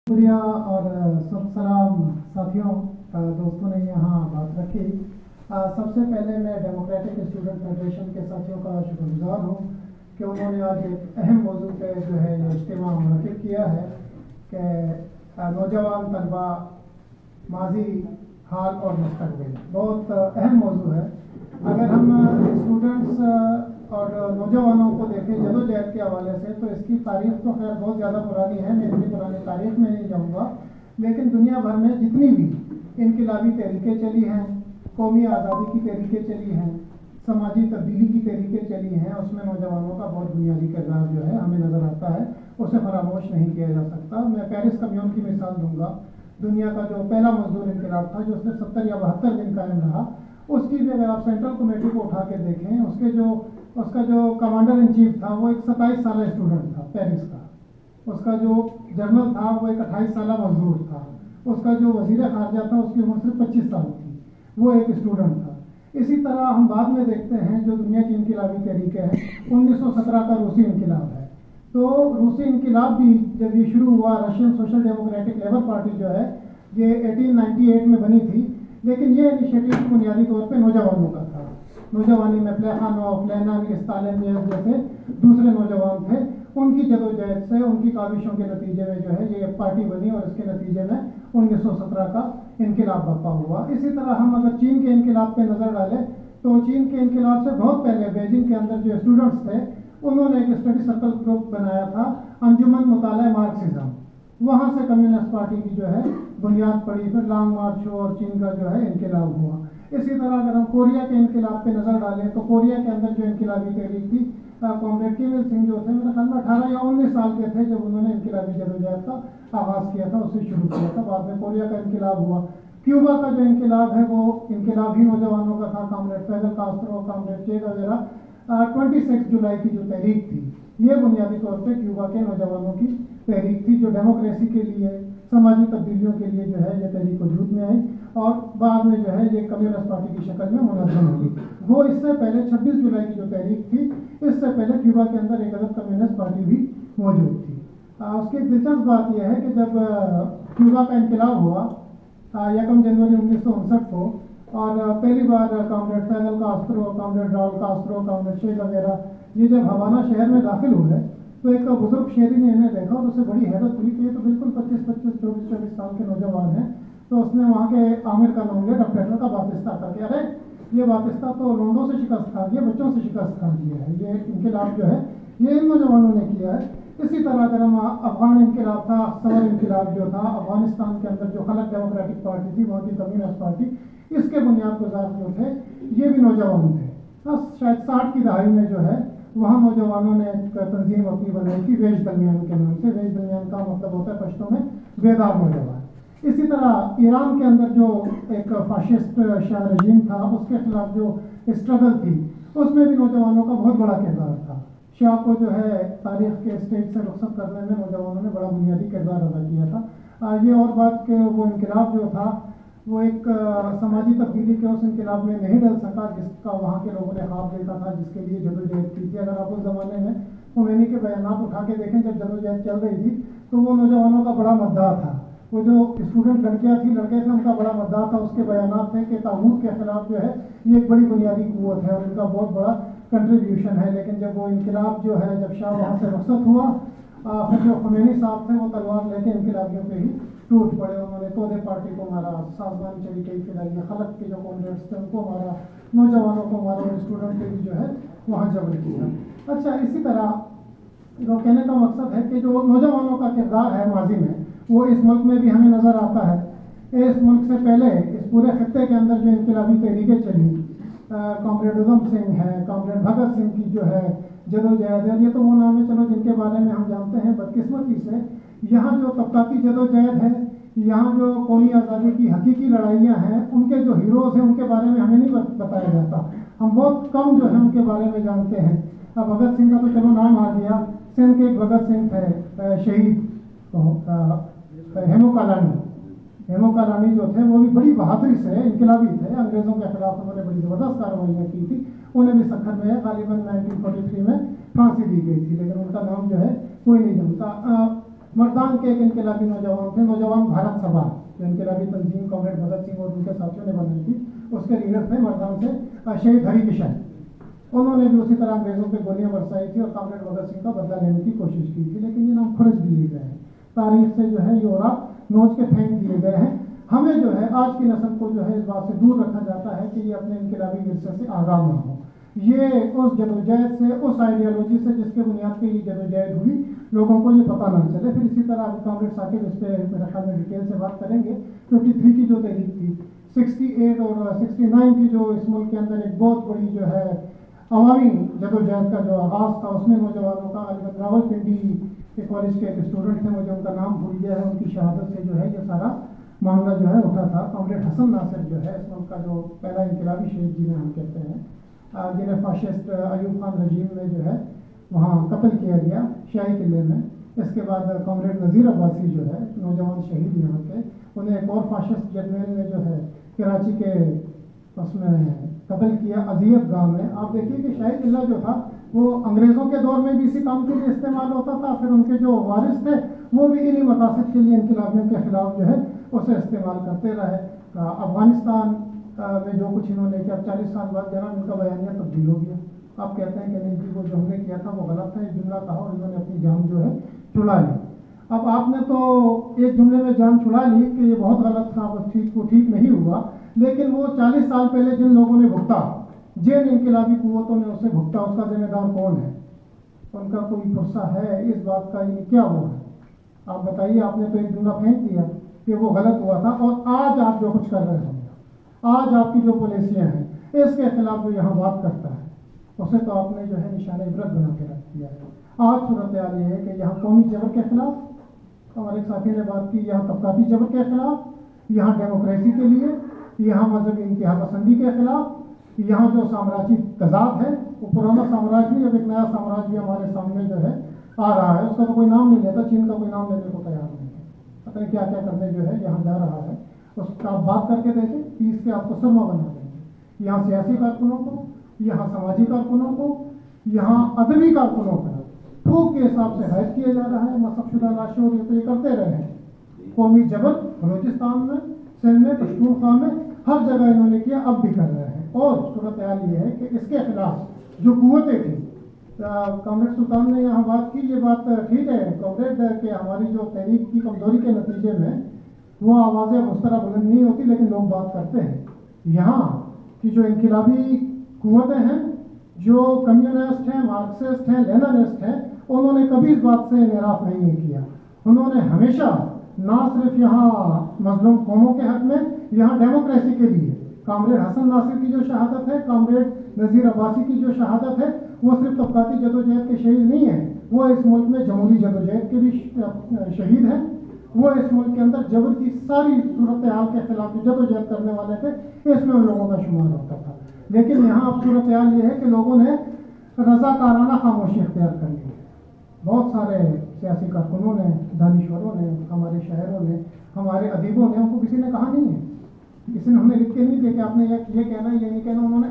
شکریہ اور سب سلام ساتھیوں، دوستوں نے یہاں بات رکھی۔ سب سے پہلے میں ڈیموکریٹک اسٹوڈنٹ فیڈریشن کے ساتھیوں کا شکر گزار ہوں کہ انہوں نے آج ایک اہم موضوع پہ جو ہے یہ اجتماع منعقد کیا ہے کہ نوجوان طلبہ، ماضی، حال اور مستقبل۔ بہت اہم موضوع ہے۔ اگر ہم اسٹوڈنٹس اور نوجوانوں کو دیکھیں جدوجہد کے حوالے سے، تو اس کی تاریخ تو خیر بہت زیادہ پرانی ہے، میں اتنی پرانی تاریخ میں نہیں جاؤں گا، لیکن دنیا بھر میں جتنی بھی انقلابی تحریکیں چلی ہیں، قومی آزادی کی تحریکیں چلی ہیں، سماجی تبدیلی کی تحریکیں چلی ہیں، اس میں نوجوانوں کا بہت بنیادی کردار جو ہے ہمیں نظر آتا ہے، اسے فراموش نہیں کیا جا سکتا۔ میں پیرس کمیون کی مثال دوں گا، دنیا کا جو پہلا مزدور انقلاب تھا جو صرف 70 یا 72 دن قائم رہا، اس کی بھی اگر آپ سینٹرل کمیٹی کو اٹھا کے دیکھیں، اس کا جو کمانڈر ان چیف تھا وہ ایک 27 سالہ اسٹوڈنٹ تھا پیرس کا، اس کا جو جنرل تھا وہ ایک 28 سالہ مزدور تھا، اس کا جو وزیر خارجہ تھا اس کی عمر صرف 25 سال تھی، وہ ایک اسٹوڈنٹ تھا۔ اسی طرح ہم بعد میں دیکھتے ہیں جو دنیا کی انقلابی تحریکیں ہیں، 1917 کا روسی انقلاب ہے، تو روسی انقلاب بھی جب یہ شروع ہوا، Russian social democratic labour party جو ہے یہ 1898 میں بنی تھی، لیکن یہ انیشیٹو بنیادی طور پہ نوجوانوں کا تھا۔ نوجوانی میں پلیخانوف، لینن، اسٹالن جیسے دوسرے نوجوان تھے، ان کی جدوجہد سے، ان کی کاوشوں کے نتیجے میں جو ہے یہ پارٹی بنی اور اس کے نتیجے میں 1917 کا انقلاب برپا ہوا۔ اسی طرح ہم اگر چین کے انقلاب پہ نظر ڈالیں تو چین کے انقلاب سے بہت پہلے بیجنگ کے اندر جو اسٹوڈنٹس تھے انہوں نے ایک اسٹڈی سرکل گروپ بنایا تھا، انجمن مطالعہ مارکسزم، وہاں سے کمیونسٹ پارٹی کی جو ہے بنیاد پڑی، پھر لانگ مارچ ہوا اور چین کا جو ہے انقلاب ہوا۔ اسی طرح اگر ہم کوریا کے انقلاب پہ نظر ڈالیں تو کوریا کے اندر جو انقلابی تحریک تھی، کامریڈ کیم il سنگھ جو تھے میرے خیال میں 18 یا 19 سال کے تھے جب انہوں نے انقلابی جدوجہد کا آغاز کیا تھا، اسے شروع کیا تھا، بعد میں کوریا کا انقلاب ہوا۔ کیوبا کا جو انقلاب ہے وہ انقلاب ہی نوجوانوں کا تھا، comrade Fidel Castro, comrade Che وغیرہ۔ 26 جولائی کی جو تحریک تھی یہ بنیادی طور پہ کیوبا کے نوجوانوں کی تحریک تھی، جو ڈیموکریسی کے لیے، سماجی تبدیلیوں کے لیے جو ہے یہ تحریک وجود میں آئی اور بعد میں جو ہے یہ کمیونسٹ پارٹی کی شکل میں منظم ہوئی۔ وہ اس سے پہلے 26 جولائی کی جو تحریک تھی، اس سے پہلے کیوبا کے اندر ایک الگ کمیونسٹ پارٹی بھی موجود تھی۔ اس کی دلچسپ بات یہ ہے کہ جب کیوبا کا انقلاب ہوا 1 جنوری 1959 کو، اور پہلی بار comrade Fidel Castro, comrade Raul Castro, comrade Che وغیرہ یہ جب ہوانا شہر میں داخل ہوئے تو ایک بزرگ شہری نے انہیں دیکھا اور اسے بڑی حیرت ہوئی کہ یہ تو بالکل 25 24 سال کے نوجوان ہیں، تو اس نے وہاں کے عامر کا نام لیا، ڈکٹیٹر کا باپستہ کر کے، ارے یہ باپستہ تو لونڈوں سے شکست کھا گیا، بچوں سے شکست کھا گیا ہے، یہ انقلاب جو ہے یہ ان نوجوانوں نے کیا ہے۔ اسی طرح اگر ہم افغان انقلاب تھا، سمر انقلاب جو تھا، افغانستان کے اندر جو خلق ڈیموکریٹک پارٹی تھی، وہاں کی کمیونسٹ پارٹی، اس کے بنیاد گزار جو تھے یہ بھی نوجوان تھے۔ شاید 60 کی دہائی میں جو ہے وہاں نوجوانوں نے ایک تنظیم اپنی بنائی تھی ویش درمیان کے نام سے۔ ویش درمیان کا مطلب ہوتا ہے پشتوں میں بیدار نوجوان۔ اسی طرح ایران کے اندر جو ایک فاشسٹ شاہ رژیم تھا، اس کے خلاف جو اسٹرگل تھی، اس میں بھی نوجوانوں کا بہت بڑا کردار تھا۔ شاہ کو جو ہے تاریخ کے اسٹیج سے رخصت کرنے میں نوجوانوں نے بڑا بنیادی کردار ادا کیا تھا۔ یہ اور بات کہ وہ انقلاب جو تھا وہ ایک سماجی تبدیلی کے اس انقلاب میں نہیں ڈل سکا جس کا وہاں کے لوگوں نے خواب دیکھا تھا، جس کے لیے جدوجہد کی تھی۔ اگر آپ اس زمانے میں خمینی کے بیانات اٹھا کے دیکھیں جب جدوجہد چل رہی تھی تو وہ نوجوانوں کا بڑا مدعا تھا، وہ جو اسٹوڈنٹ لڑکیاں تھیں، لڑکے تھے، ان کا بڑا مدعا تھا، اس کے بیانات تھے کہ طاغوت کے خلاف جو ہے یہ ایک بڑی بنیادی قوت ہے اور ان کا بہت بڑا کنٹریبیوشن ہے۔ لیکن جب وہ انقلاب جو ہے، جب شاہ وہاں سے رخصت ہوا، پھر جو خمینی صاحب تھے وہ تلوار لے کے انقلابیوں پہ ہی ٹوٹ پڑے، انہوں نے تودے پارٹی کو مارا، سازمان چریکئی فدائیہ خلق کے جو کانگریس تھے ان کو مارا، نوجوانوں کو مارا اور اسٹوڈنٹ پہ بھی جو ہے وہاں جبر کیا۔ اچھا، اسی طرح جو کہنے کا مقصد ہے کہ جو نوجوانوں کا کردار ہے ماضی میں، وہ اس ملک میں بھی ہمیں نظر آتا ہے۔ اس ملک سے پہلے اس پورے خطے کے اندر جو انقلابی تحریکیں چلی، کامریڈ ادھم سنگھ ہے، کامریڈ بھگت سنگھ کی جو ہے جدوجہد ہے، یہ تو وہ نام ہے چلو جن کے بارے میں ہم جانتے ہیں۔ بدقسمتی سے یہاں جو طبقاتی جدوجہد ہے، یہاں جو قومی آزادی کی حقیقی لڑائیاں ہیں، ان کے جو ہیروز ہیں ان کے بارے میں ہمیں نہیں بتایا جاتا، ہم بہت کم جو ہے ان کے بارے میں جانتے ہیں۔ اب بھگت سنگھ کا تو چلو نام آ گیا، سندھ کے ایک بھگت سنگھ تھے شہید، ہیمو کالانی جو تھے وہ بھی بڑی بہادری سے انقلابی تھے، انگریزوں کے خلاف انہوں نے بڑی زبردست کارروائیاں کی تھی، انہیں بھی سکھر میں غالباً 1943 میں پھانسی دی گئی تھی، لیکن ان کا نام جو ہے کوئی نہیں جانتا۔ مردان کے ایک انقلابی نوجوان تھے، نوجوان بھارت سبھا جو انقلابی تنظیم کامریڈ بھگت سنگھ اور ان کے ساتھیوں نے بنائی تھی، اس کے لیڈر تھے مردان سے شہید ہری کشن۔ انہوں نے بھی اسی طرح انگریزوں پہ گولیاں برسائی تھی اور کامریڈ بھگت سنگھ کا بدلہ لینے کی کوشش کی تھی، لیکن یہ نام کھرچ دیے گئے ہیں، تاریخ سے جو ہے یہ اوراق نوچ کے پھینک دیے گئے ہیں۔ ہمیں جو ہے آج کی نسل کو جو ہے اس بات سے دور رکھا جاتا ہے کہ یہ اپنے انقلابی ورثے سے آگاہ نہ ہو، یہ اس جدوجہد سے، اس آئیڈیالوجی سے جس کے بنیاد پہ یہ جدوجہد ہوئی، لوگوں کو یہ پتہ نہ چلے۔ پھر اسی طرح کامریڈ ثاقب اس پہ میرے خیال میں ڈیٹیل سے بات کریں گے۔ 53 کی جو تحریک تھی، 68 اور 69 کی جو اس ملک کے اندر ایک بہت بڑی جو ہے عوامی جدوجہد کا جو آغاز تھا، اس میں نوجوانوں کا غالباً راولپنڈی کے کالج کے ایک اسٹوڈنٹ تھے، مجھے ان کا نام بھول گیا ہے، ان کی شہادت سے جو ہے یہ سارا معاملہ جو ہے اٹھا تھا۔ کامریڈ حسن ناصر جو ہے اس ملک کا جو پہلا انقلابی شہید جنہیں ہم کہتے ہیں، جنہیں فاشسٹ ایوب خان رجیم میں جو ہے وہاں قتل کیا گیا شاہی قلعے میں۔ اس کے بعد کامریڈ نذیر عباسی جو ہے نوجوان شہید یہاں کے، انہیں ایک اور فاشسٹ جرنیل نے جو ہے کراچی کے اس میں قتل کیا اذیت گاہ میں۔ آپ دیکھیے کہ شاہی قلعہ جو تھا وہ انگریزوں کے دور میں بھی اسی کام کے لیے استعمال ہوتا تھا، پھر ان کے جو وارث تھے وہ بھی انہی مقاصد کے لیے انقلابیوں کے خلاف جو ہے اسے استعمال کرتے رہے۔ افغانستان میں جو کچھ انہوں نے کیا، 40 سال بعد جناب ان کا بیانیہ تبدیل ہو گیا۔ آپ کہتے ہیں کہ نہیں جی وہ جو ہم نے کیا تھا وہ غلط ہے، ایک جملہ کہا اور انہوں نے اپنی جان جو ہے چھڑا لی۔ اب آپ نے تو ایک جملے میں جان چھڑا لی کہ یہ بہت غلط تھا، وہ ٹھیک نہیں ہوا، لیکن وہ 40 سال پہلے جن لوگوں نے بھگتا، جن انقلابی قوتوں نے اسے بھگتا، اس کا ذمہ دار کون ہے؟ ان کا کوئی فرصہ ہے اس بات کا؟ یہ کیا ہوا ہے؟ آپ بتائیے۔ آپ نے تو ایک جملہ پھینک دیا کہ وہ غلط ہوا تھا، اور آج آپ جو کچھ کر رہے ہیں، آج آپ کی جو پالیسیاں ہیں، اس کے خلاف جو یہاں بات کرتا ہے اسے تو آپ نے جو ہے نشان عبرت بنا کے رکھ دیا ہے۔ آج صورتحال یہ ہے کہ یہاں قومی جبر کے خلاف، ہمارے ساتھی نے بات کی، یہاں طبقاتی جبر کے خلاف، یہاں ڈیموکریسی کے لیے، یہاں مذہبی انتہا پسندی کے خلاف، یہاں جو سامراجی تضاد ہے، وہ پرانا سامراج نہیں، اب ایک نیا سامراج بھی ہمارے سامنے جو ہے آ رہا ہے، اس کا تو کوئی نام نہیں لیتا، چین کا کوئی نام لینے کو تیار نہیں ہے، پتہ نہیں کیا کیا کرنے جو ہے یہاں جا رہا ہے۔ اس کا آپ بات کر کے دیکھیں، پیس کے آپ کو سرما بنا دیں گے۔ یہاں سیاسی کارکنوں کو، یہاں سماجی کارکنوں کو، یہاں ادبی کارکنوں کو پھوک کے حساب سے حید کیا جا رہا ہے، مسخ شدہ لاشیں، اور یہ تو یہ کرتے رہے ہیں۔ قومی جبر بلوچستان میں، سندھ میں، پشتونخوا میں، ہر جگہ انہوں نے کیا، اب بھی کر رہے ہیں۔ اور صورتحال یہ ہے کہ اس کے خلاف جو قوتیں تھیں، کامریڈ سلطان نے یہاں بات کی، یہ بات ٹھیک ہے کامریڈ کہ ہماری جو تحریک کی کمزوری کے نتیجے میں وہ آوازیں اس طرح بلند نہیں ہوتی، لیکن لوگ بات کرتے ہیں۔ یہاں کی جو انقلابی قوتیں ہیں، جو کمیونسٹ ہیں، مارکسسٹ ہیں، لیننسٹ ہیں، انہوں نے کبھی اس بات سے انحراف نہیں کیا۔ انہوں نے ہمیشہ نہ صرف یہاں مظلوم قوموں کے حق میں، یہاں ڈیموکریسی کے لیے کامریڈ حسن ناصر کی جو شہادت ہے، کامریڈ نذیر عباسی کی جو شہادت ہے، وہ صرف طبقاتی جدوجہد کے شہید نہیں ہیں، وہ اس ملک میں جمہوری جدوجہد کے بھی شہید ہیں۔ وہ اس ملک کے اندر جبر کی ساری صورتحال کے خلاف جدوجہد کرنے والے تھے، اس میں ان لوگوں کا شمار ہوتا تھا۔ لیکن یہاں اب صورتحال یہ ہے کہ لوگوں نے رضاکارانہ خاموشی اختیار کر لی ہے۔ بہت سارے سیاسی کارکنوں نے، دانشوروں نے، ہمارے شاعروں نے، ہمارے ادیبوں نے، ان کو کسی نے کہا نہیں ہے، کسی نے ہمیں لکھ کے نہیں دیا کہ آپ نے یہ کہنا ہے یہ نہیں کہنا، انہوں نے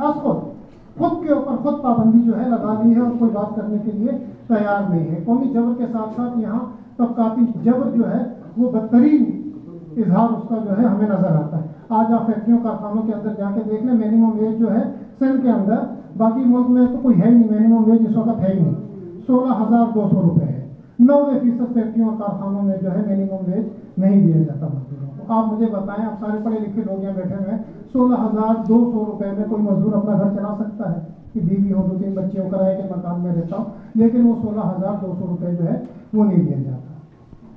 خود کے اوپر خود پابندی جو ہے لگا دی ہے، اور کوئی بات کرنے کے لیے تیار نہیں ہے۔ قومی جبر کے ساتھ ساتھ یہاں طبقاتی جبر جو ہے وہ بدترین اظہار اس کا جو ہے ہمیں نظر آتا ہے۔ آج آپ فیکٹریوں کارخانوں کے اندر جا کے دیکھ لیں، منیمم ویج جو ہے سندھ کے اندر، باقی ملک میں تو کوئی ہے ہی نہیں، منیمم ویج اس وقت ہے ہی نہیں، 16,200 روپے ہے۔ 90% فیکٹریوں اور کارخانوں میں جو ہے منیمم ویج نہیں دیا جاتا مزدوروں کو۔ آپ مجھے بتائیں، آپ سارے پڑھے لکھے لوگ یہاں بیٹھے ہوئے ہیں، 16,200 روپے میں کوئی مزدور اپنا گھر چلا سکتا ہے؟ کہ بیوی ہو، 2-3 بچے ہو، کرائے کے مکان میں رہتا ہوں، لیکن وہ 16,200 روپے جو ہے وہ نہیں دیا جاتا۔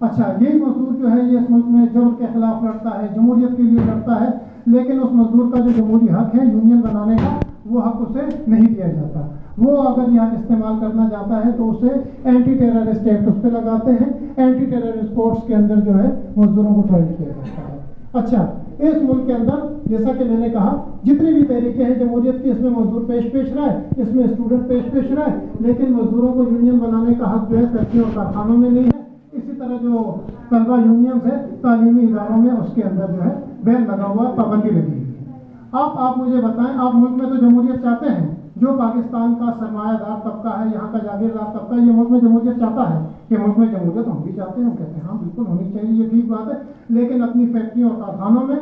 اچھا، یہی مزدور جو ہے یہ اس ملک میں جبر کے خلاف لڑتا ہے، جمہوریت کے لیے لڑتا ہے، لیکن اس مزدور کا جو جمہوری حق ہے یونین بنانے کا، وہ حق اسے نہیں دیا جاتا۔ وہ اگر یہاں استعمال کرنا چاہتا ہے تو اسے اینٹی ٹیررسٹ ایکٹ اس پہ لگاتے ہیں، اینٹی ٹیررسٹ کورٹس کے اندر جو ہے مزدوروں کو ٹرائل کیا جاتا ہے۔ اچھا، اس ملک کے اندر جیسا کہ میں نے کہا جتنی بھی تحریکیں ہیں جمہوریت کی، اس میں مزدور پیش رہا ہے، اس میں اسٹوڈنٹ پیش رہا ہے، لیکن مزدوروں کو یونین بنانے کا حق جو ہے فیکٹریوں اور کارخانوں میں نہیں ہے۔ اسی طرح جو طلبہ یونینز ہے تعلیمی اداروں میں، اس کے اندر جو ہے بین لگا ہوا، پابندی لگی ہوئی ہے۔ آپ مجھے بتائیں، آپ ملک میں تو جمہوریت چاہتے ہیں، جو پاکستان کا سرمایہ دار طبقہ ہے، یہاں کا جاگیردار طبقہ، یہ ملک میں جمہوریت چاہتا ہے کہ ملک میں جمہوریت ہم بھی چاہتے ہیں، ہم کہتے ہیں ہاں بالکل ہونی چاہیے، یہ ٹھیک بات ہے، لیکن اپنی فیکٹریوں اور کارخانوں میں،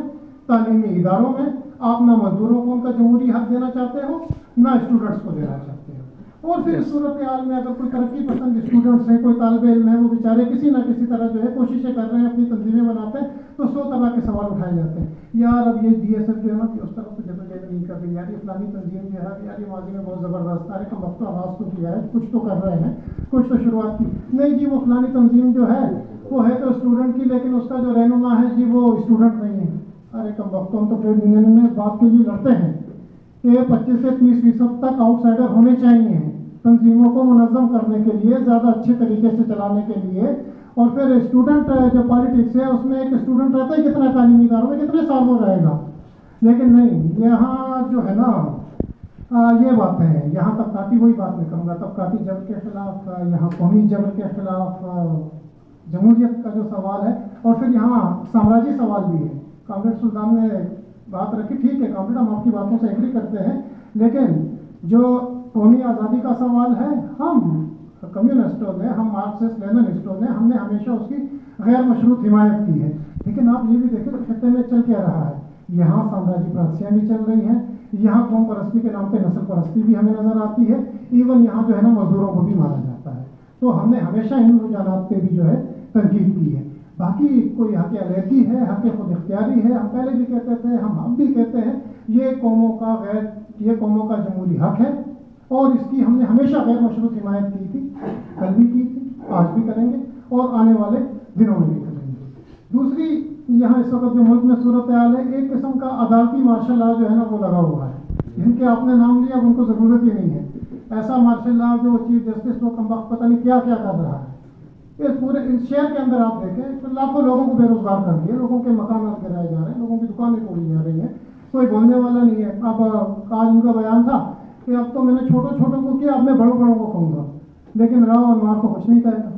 تعلیمی اداروں میں آپ نہ مزدوروں کو ان کا جمہوری حق دینا چاہتے ہو، نہ اسٹوڈنٹس کو دینا چاہتے ہو۔ اور پھر اس صورتحال میں اگر کوئی ترقی پسند اسٹوڈنٹس ہیں، کوئی طالب علم ہے، وہ بیچارے کسی نہ کسی طرح جو ہے کوششیں کر رہے ہیں، اپنی تنظیمیں بناتے ہیں، تو 100 طرح کے سوال اٹھائے جاتے ہیں، یار اب یہ ڈی ایس ایف جو ہے نا کہ اس طرف تو جدوجہد نہیں کر رہی، یار یہ فلانی تنظیم جو ہے یار یہ ماضی میں بہت زبردست ہے، کم وقت آغاز تو کیا ہے، کچھ تو کر رہے ہیں، کچھ تو شروعات کی نہیں جی، وہ فلانی تنظیم جو ہے وہ ہے تو اسٹوڈنٹ کی، لیکن اس کا جو رہنما ہے جی وہ اسٹوڈنٹ نہیں ہے۔ ارے کم وقت ہم تو ٹریڈ یونین میں بات کے لیے لڑتے ہیں کہ 25 سے 30% تک آؤٹ سائڈر ہونے چاہیے تنظیموں کو منظم کرنے کے لیے، زیادہ اچھے طریقے سے چلانے کے لیے، اور پھر اسٹوڈنٹ جو پالیٹکس ہے اس میں ایک اسٹوڈنٹ رہتا ہے کتنا تعلیمی اداروں میں کتنے سال وہ رہے گا، لیکن نہیں، یہاں جو ہے نا یہ بات ہے، یہاں طبقاتی وہی بات میں کہوں گا، طبقاتی جبر کے خلاف، یہاں قومی جبر کے خلاف جمہوریت کا جو سوال ہے، اور پھر یہاں سامراجی سوال بھی ہے۔ کامریڈ سلطان نے بات رکھی، ٹھیک ہے کامریڈ، ہم آپ کی باتوں سے ایگری کرتے ہیں، لیکن جو قومی آزادی کا سوال ہے، ہم کمیونسٹوں نے، ہم مارکسسٹ لیننسٹوں نے، ہم نے ہمیشہ اس کی غیر مشروط حمایت کی ہے، لیکن آپ یہ بھی دیکھیں کہ خطے میں چل کیا رہا ہے، یہاں سامراجی پرستیاں بھی چل رہی ہیں، یہاں قوم پرستی کے نام پہ نسل پرستی بھی ہمیں نظر آتی ہے، ایون یہاں جو ہے نا مزدوروں کو بھی مارا جاتا ہے، تو ہم نے ہمیشہ ان رجحانات پہ بھی جو ہے تنقید کی ہے۔ باقی کوئی حق علیحدگی ہے، حق خود اختیاری ہے، ہم پہلے بھی کہتے تھے، ہم اب بھی کہتے ہیں، یہ قوموں کا جمہوری حق ہے، اور اس کی ہم نے ہمیشہ غیر مشروط حمایت کی تھی، کل بھی کی تھی، آج بھی کریں گے، اور آنے والے دنوں میں بھی کریں گے۔ دوسری، یہاں اس وقت جو ملک میں صورتحال ہے، ایک قسم کا عدالتی مارشل لا جو ہے نا وہ لگا ہوا ہے، جن کے آپ نے نام لیا اب ان کو ضرورت ہی نہیں ہے، ایسا مارشل لا جو چیف جسٹس وہ کم وقت پتہ نہیں کیا کیا کر رہا ہے۔ اس پورے شہر کے اندر آپ دیکھیں لاکھوں لوگوں کو بے روزگار کر دیا، لوگوں کے مکانات گرائے جا رہے ہیں، لوگوں کی دکانیں توڑی جا رہی ہیں، کوئی بولنے والا نہیں ہے۔ اب آج ان کا بیان تھا کہ اب تو میں نے چھوٹوں کو کیا، اب میں بڑوں کو کہوں گا، لیکن راؤ اور مار کو کچھ نہیں کہے گا،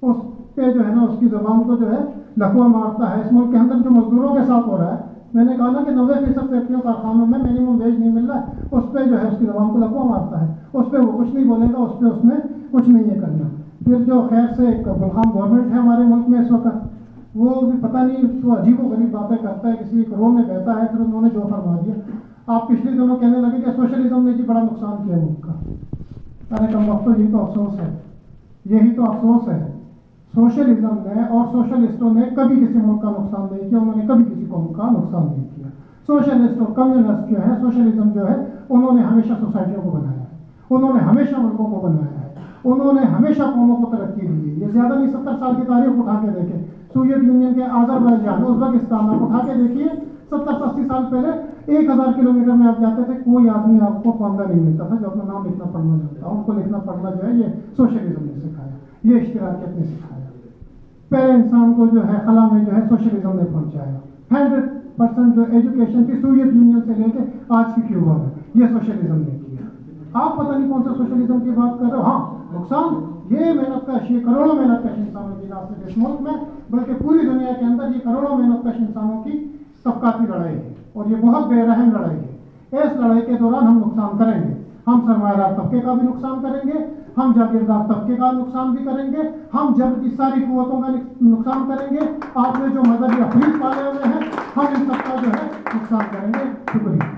اس پہ جو ہے نا اس کی زبان کو جو ہے لقوہ مارتا ہے۔ اس ملک کے اندر جو مزدوروں کے ساتھ ہو رہا ہے، میں نے کہا نا کہ 90% فیکٹریوں کارخانوں میں منیمم ویج نہیں مل رہا ہے، اس پہ جو ہے اس کی زبان کو لقوہ مارتا ہے، اس پہ وہ کچھ نہیں بولے گا، اس پہ اس نے کچھ نہیں یہ کرنا۔ پھر جو خیر سے ایک گلخان گورنمنٹ ہے ہمارے ملک میں اس وقت، وہ بھی پتہ نہیں تو عجیب و غریب باتیں کرتا ہے، کسی ایک رو میں بہتا ہے، پھر انہوں نے جو فرما دیا۔ آپ پچھلے دنوں کہنے لگے کہ سوشلزم نے جی بڑا نقصان کیا ملک کا، ارے کم وقت یہی تو افسوس ہے، یہی تو افسوس ہے، سوشلزم نے اور سوشلسٹوں نے کبھی کسی ملک کا نقصان نہیں کیا، انہوں نے کبھی کسی قوم کا نقصان نہیں کیا۔ سوشلسٹ اور کمیونسٹ جو ہے، سوشلزم جو ہے، انہوں نے ہمیشہ سوسائٹیوں کو بنایا ہے، انہوں نے ہمیشہ ملکوں کو بنایا ہے، انہوں نے ہمیشہ قوموں کو ترقی دی ہے۔ یہ زیادہ نہیں، 70 سال کی تاریخ اٹھا کے دیکھیں، سوویت یونین کے آذربائیجان، ازبکستان آپ اٹھا کے دیکھیے، 70-80 سال پہلے 1000 کلومیٹر میں آپ جاتے تھے، کوئی آدمی آپ کو خواندہ نہیں ملتا تھا جو اپنا نام لکھنا پڑھنا جانتا۔ ان کو لکھنا پڑھنا جو ہے یہ سوشلزم نے سکھایا، یہ اشتراکیت نے سکھایا۔ پہلے انسان کو جو ہے خلا میں جو ہے سوشلزم نے پہنچایا۔ 100% جو ایجوکیشن کی سوویت یونین سے لے کے آج کی کیوبا میں، یہ سوشلزم نے کیا۔ آپ پتہ نہیں کون سا سوشلزم کی بات کر رہے ہو۔ ہاں نقصان، یہ محنت کش، یہ کروڑوں محنت کش انسانوں کی، نہ صرف اس ملک میں بلکہ پوری دنیا کے اندر یہ کروڑوں محنت کش انسانوں کی طبقاتی لڑائی ہے، اور یہ بہت بے رحم لڑائی ہے۔ اس لڑائی کے دوران ہم نقصان کریں گے، ہم سرمایہ دار طبقے کا بھی نقصان کریں گے، ہم جاگیردار طبقے کا نقصان بھی کریں گے، ہم جبر کی ساری قوتوں کا نقصان کریں گے، آپ نے جو مذہبی افریق پالے ہوئے ہیں، ہم ان سب کا جو ہے نقصان کریں گے۔ شکریہ۔